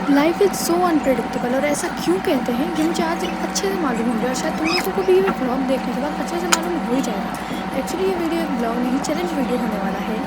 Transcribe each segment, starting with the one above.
Life is so unpredictable और ऐसा क्यों कहते हैं ये मुझे आज अच्छे से मालूम हो गया और शायद तुम लोगों को भी ये ब्लॉग देखने के बाद अच्छे से मालूम हो ही जाएगा। एक्चुअली ये वीडियो एक ब्लॉग नहीं चैलेंज वीडियो होने वाला है,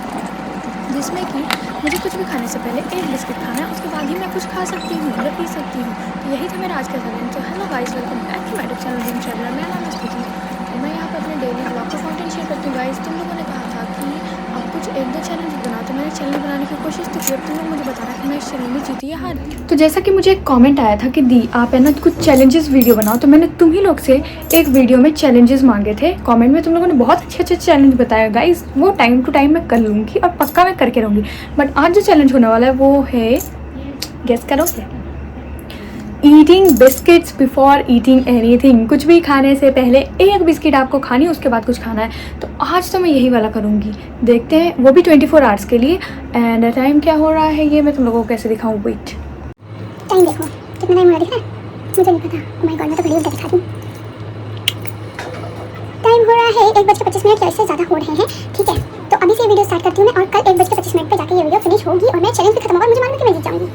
जिसमें कि मुझे कुछ भी खाने से पहले एक बिस्किट खाना है, उसके बाद ही मैं कुछ खा सकती हूँ या पी सकती हूँ। तो यही था मेरा आज का चैलेंज। तो hello guys, welcome back to my YouTube channel dream traveller. मेरा नाम है स्तुति और मैं यहाँ पर अपने डेली ब्लॉग का कंटेंट शेयर करती हूँ। गाइस, तुम लोगों ने कहा था कि अब कुछ एक दो चैलेंज बनाओ, तो मैंने चैनल बनाने की कोशिश तो की। अब तुम लोग मुझे बताना कि मैं इस चैनल में जीती या हार। तो जैसा कि मुझे एक कमेंट आया था कि दी आप है ना कुछ चैलेंजेस वीडियो बनाओ, तो मैंने तुम ही लोग से एक वीडियो में चैलेंजेस मांगे थे कमेंट में। तुम लोगों ने बहुत अच्छे अच्छे चैलेंज बताया गाइस, वो टाइम टू टाइम मैं कर लूँगी और पक्का मैं करके रहूँगी। बट आज जो चैलेंज होने वाला है वो है, गेस करोगे, eating biscuits before eating anything. कुछ भी खाने से पहले एक बिस्किट आपको खानी है, उसके बाद कुछ खाना है। तो आज तो मैं यही वाला करूँगी, देखते हैं, वो भी 24 आवर्स के लिए। एंड टाइम क्या हो रहा है ये मैं तुम लोगों को कैसे दिखाऊँ। वेट, टाइम देखो कितना टाइम हो रहा है, मुझे नहीं पता। ओह माय गॉड, मैं तो घड़ी उल्टा दिखा दूँ। टाइम हो रहा है 1:25 या इससे ज़्यादा हो रहे हैं। ठीक है, तो अभी से ये वीडियो स्टार्ट करती हूँ मैं और कल 1:25 पे जाके ये वीडियो फिनिश होगी और मेरा चैलेंज भी खत्म होगा। मुझे मालूम है कि मैं जीत जाऊँगी,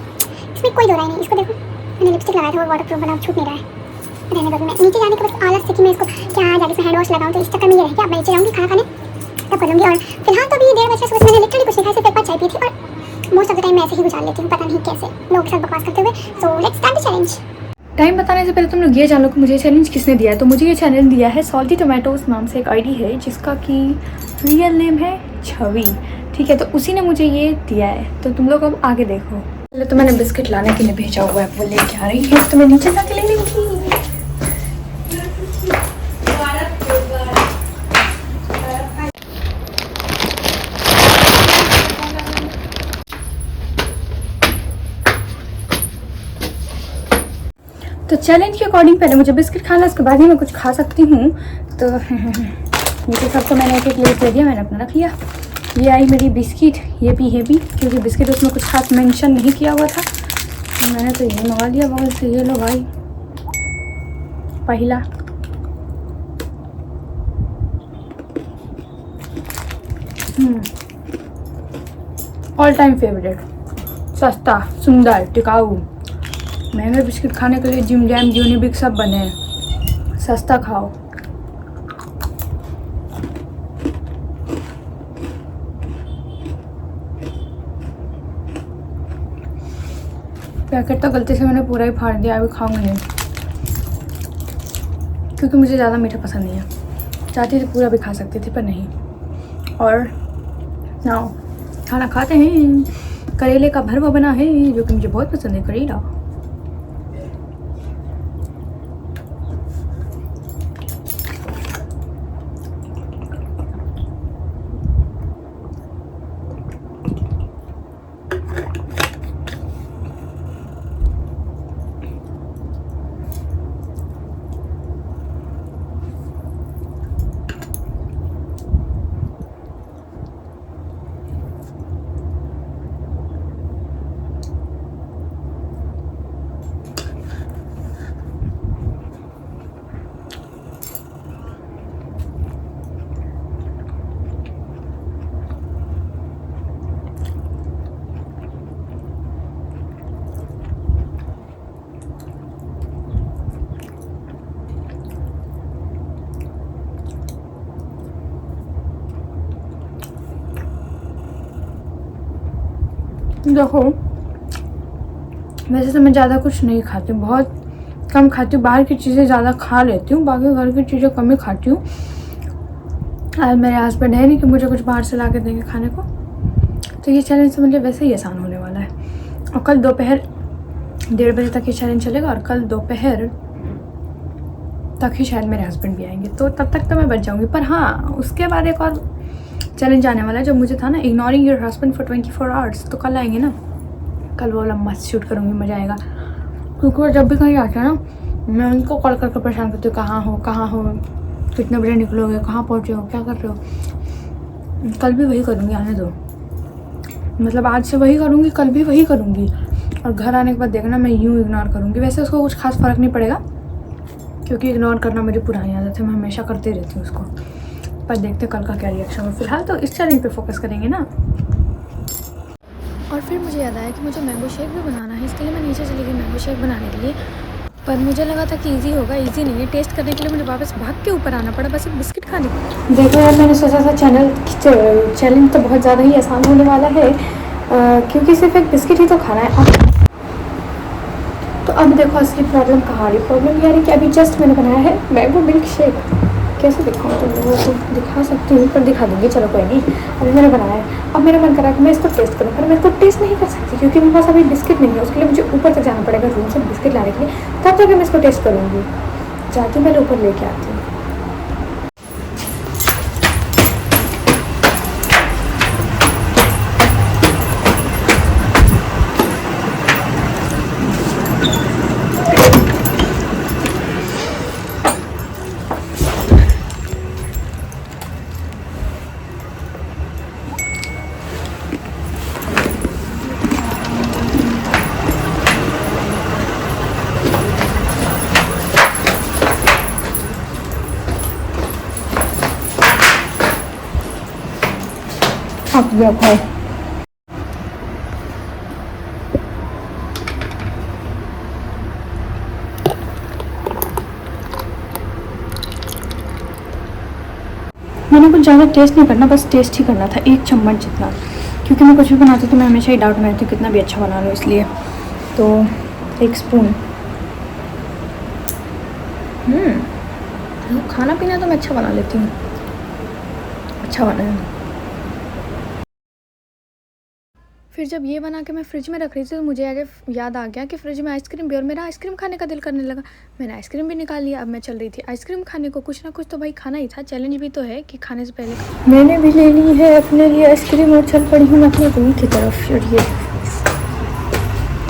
इसमें कोई दो राय नहीं। इसको देखो, मैंने लिपस्टिक लगाया था, वो वाटर प्रूफ वाला छूट नहीं रहा है। रहने दो, मैं नीचे जाने के बस आलस से कि मैं इसको क्या जाके इसमें हैंड वॉश लगाऊँ, तो इस चक्कर में ये रह गया। अब मैं नीचे जाऊँगी खाना खाने, तब कर लूँगी। और फिलहाल तो अभी 1:30 बजे सुबह से मैंने लिटरली कुछ नहीं खाया, सिर्फ एक बार चाय पी थी और मोस्ट ऑफ द टाइम मैं ऐसे ही गुजार लेती हूँ, पता नहीं कैसे लोगों के साथ बकवास करते हुए। So let's start the challenge. Time बताने से पहले तुम लोग ये जान लो कि मुझे चैलेंज किसने दिया है। तो मुझे ये चैलेंज दिया है सॉल्टी टोमेटोज नाम से एक आईडी है, जिसका कि रियल नेम है छवि। ठीक है, तो उसी ने मुझे ये दिया है। तो तुम लोग अब आगे देखो। पहले तो मैंने बिस्किट लाने के लिए भेजा हुआ है, वो लेके आ रही है, तो मैं नीचे जाके ले लूँगी। तो चैलेंज के अकॉर्डिंग पहले मुझे बिस्किट खाना, उसके बाद ही मैं कुछ खा सकती हूँ। तो ये सबको मैंने एक एक लेट ले दिया, मैंने अपना रख लिया। ये आई मेरी बिस्किट, ये भी क्योंकि बिस्किट उसमें कुछ खास मेंशन नहीं किया हुआ था, तो मैंने तो ये मंगा लिया बगल से। ये लो भाई, पहला ऑल टाइम फेवरेट, सस्ता, सुंदर, टिकाऊ। महंगे बिस्किट खाने के लिए जिम जैम यूनिबिक सब बने हैं, सस्ता खाओ। पैकेट तो गलती से मैंने पूरा ही फाड़ दिया, अभी खाऊंगी नहीं क्योंकि मुझे ज़्यादा मीठा पसंद नहीं है। चाहती थी पूरा भी खा सकती थी पर नहीं। और नाउ खाना खाते हैं। करेले का भरवा बना है जो कि मुझे बहुत पसंद है, करेला। देखो, वैसे तो मैं ज़्यादा कुछ नहीं खाती हूँ, बहुत कम खाती हूँ। बाहर की चीज़ें ज़्यादा खा लेती हूँ, बाकी घर की चीज़ें कम ही खाती हूँ। आज मेरे हस्बैंड है नहीं कि मुझे कुछ बाहर से ला के देंगे खाने को, तो ये चैलेंज तो मुझे वैसे ही आसान होने वाला है। और कल दोपहर 1:30 बजे तक ये चैलेंज चलेगा और कल दोपहर तक ही शायद मेरे हस्बैंड भी आएंगे, तो तब तक तो मैं बच जाऊँगी। पर हाँ, उसके बाद एक और चैलेंज आने वाला है जो मुझे था ना, ignoring your husband for 24 hours. तो कल आएंगे ना, कल वो लंबा शूट करूँगी, मज़ा आएगा। क्योंकि वो जब भी कहीं आते हैं ना, मैं उनको कॉल करके परेशान करती हूँ, कहाँ हो, कितने बजे निकलोगे, कहाँ पहुँचे हो, क्या कर रहे हो। कल भी वही करूँगी, आने दो। मतलब आज से वही करूँगी, कल भी वही करूँगी। और घर आने के बाद देखना मैं यूँ इग्नोर करूँगी। वैसे उसको कुछ खास फ़र्क नहीं पड़ेगा क्योंकि इग्नोर करना मेरी पुरानी आदत है, मैं हमेशा करती रहती हूँ उसको। पर देखते कल का क्या रिएक्शन हो। फिलहाल तो इस चैलेंज पे फोकस करेंगे ना। और फिर मुझे याद आया कि मुझे मैंगो शेक भी बनाना है, इसके लिए मैं नीचे चली गई मैंगो शेक बनाने के लिए। पर मुझे लगा था कि इजी होगा, इजी नहीं है। टेस्ट करने के लिए मुझे वापस भाग के ऊपर आना पड़ा बस एक बिस्किट खाने के। देखो यार, मैंने सोचा था चैलेंज तो बहुत ज़्यादा ही आसान होने वाला है, क्योंकि सिर्फ एक बिस्किट ही तो खाना है। तो अब देखो असली प्रॉब्लम कहाँ आ रही। प्रॉब्लम ये आ रही कि अभी जस्ट मैंने बनाया है मैंगो मिल्क शेक। कैसे दिखाऊँ तुम लोगों को? दिखा सकती हूँ, पर दिखा दूँगी, चलो कोई नहीं। अभी मैंने बनाया है, अब मेरा मन कर रहा है कि मैं इसको टेस्ट करूँ, पर मैं इसको टेस्ट नहीं कर सकती क्योंकि मेरे पास अभी बिस्किट नहीं है। उसके लिए मुझे ऊपर तक जाना पड़ेगा रूम से बिस्किट लाने के लिए, तब तक मैं इसको टेस्ट करूँगी। जाके मैं ऊपर लेके आती हूँ। अब देखो मैंने कुछ ज़्यादा टेस्ट नहीं करना, बस टेस्ट ही करना था, 1 चम्मच जितना, क्योंकि मैं कुछ भी बनाती तो मैं हमेशा ही डाउट में रहती हूँ कितना भी अच्छा बना लूँ, इसलिए। तो 1 स्पून। खाना पीना तो मैं अच्छा बना लेती हूँ, अच्छा बना है। फिर जब ये बना के मैं फ्रिज में रख रही थी तो मुझे आगे याद आ गया कि फ्रिज में आइसक्रीम भी, और मेरा आइसक्रीम खाने का दिल करने लगा। मैंने आइसक्रीम भी निकाल लिया। अब मैं चल रही थी आइसक्रीम खाने को, कुछ ना कुछ तो भाई खाना ही था, चैलेंज भी तो है कि खाने से पहले। मैंने भी ले ली है अपने लिए आइसक्रीम और चल पड़ी हूँ मैं अपने रूम की तरफ, और ये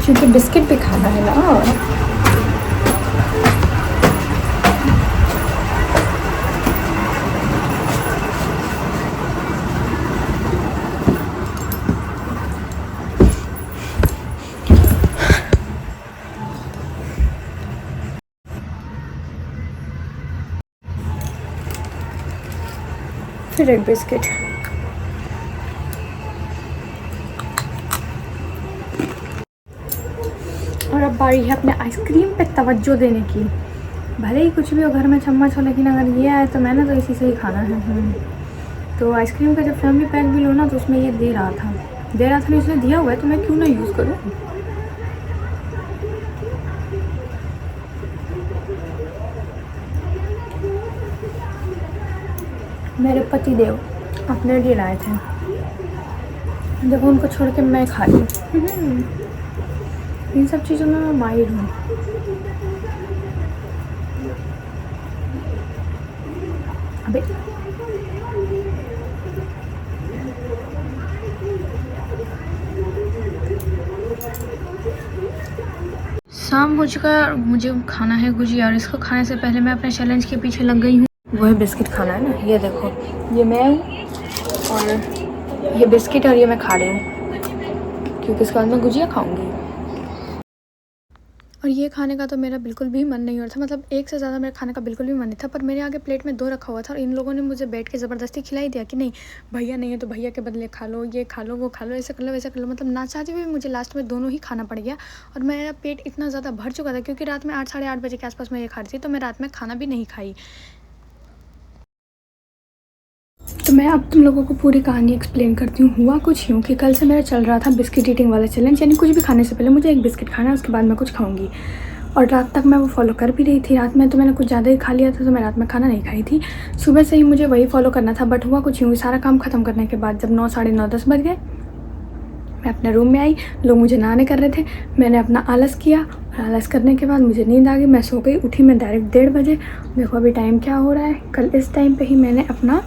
क्योंकि बिस्किट भी खाना है ना। फिर एक बिस्किट। और अब बारी है अपने आइसक्रीम पे तवज्जो देने की। भले ही कुछ भी हो घर में चम्मच हो, लेकिन अगर ये आए तो मैंने तो इसी से ही खाना है। तो आइसक्रीम का जब फैमिली पैक भी लो ना तो उसमें ये दे रहा था नहीं, उसने दिया हुआ है तो मैं क्यों ना यूज़ करूँ। मेरे पति देव अपने लिए लाए थे, देखो उनको छोड़ के मैं खा लूँ। इन सब चीज़ों में मैं माहिर हूँ। अबे शाम हो चुका है और मुझे खाना है गुजिया, और इसको खाने से पहले मैं अपने चैलेंज के पीछे लग गई हूँ। वो है बिस्किट खाना है ना, ये देखो, ये मैं और ये बिस्किट, और ये मैं खा रही हूँ क्योंकि इसके बाद मैं गुजिया खाऊंगी। और ये खाने का तो मेरा बिल्कुल भी मन नहीं हो रहा था, मतलब एक से ज़्यादा मेरे खाने का बिल्कुल भी मन नहीं था, पर मेरे आगे प्लेट में 2 रखा हुआ था और इन लोगों ने मुझे बैठ के ज़बरदस्ती खिलाई दिया कि नहीं भैया नहीं है तो भैया के बदले खा लो, ये खा लो, वो खा लो, ऐसा कर लो, वैसा कर लो। मतलब ना चाहते हुए मुझे लास्ट में दोनों ही खाना पड़ गया, और मेरा पेट इतना ज़्यादा भर चुका था क्योंकि रात में 8 साढ़े 8 बजे के आसपास मैं ये खा रही थी, तो मैं रात में खाना भी नहीं खाई। तो मैं अब तुम लोगों को पूरी कहानी एक्सप्लेन करती हूँ। हुआ कुछ यूँ कि कल से मेरा चल रहा था बिस्किट ईटिंग वाला चैलेंज, यानी कुछ भी खाने से पहले मुझे एक बिस्किट खाना है, उसके बाद मैं कुछ खाऊंगी। और रात तक मैं वो फॉलो कर भी रही थी। रात में तो मैंने कुछ ज़्यादा ही खा लिया था, तो मैं रात में खाना नहीं खाई थी। सुबह से ही मुझे वही फॉलो करना था, बट हुआ कुछ यूँ, सारा काम ख़त्म करने के बाद जब 9 साढ़े 9 10 बज गए, मैं अपने रूम में आई, लोग मुझे नहाने कर रहे थे, मैंने अपना आलस किया, और आलस करने के बाद मुझे नींद आ गई, मैं सो गई। उठी मैं डायरेक्ट 1:30 बजे। देखो अभी टाइम क्या हो रहा है, कल इस टाइम पे ही मैंने अपना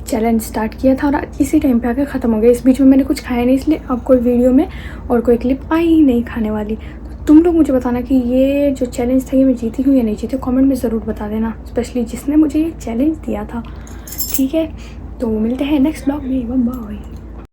चैलेंज स्टार्ट किया था और इसी टाइम पे आकर ख़त्म हो गया। इस बीच में मैंने कुछ खाया नहीं, इसलिए अब कोई वीडियो में और कोई क्लिप आई ही नहीं खाने वाली। तो तुम लोग मुझे बताना कि ये जो चैलेंज था ये मैं जीती हूँ या नहीं जीती, कमेंट में ज़रूर बता देना, स्पेशली जिसने मुझे ये चैलेंज दिया था। ठीक है, तो मिलते हैं नेक्स्ट ब्लॉग में, बाय बाय।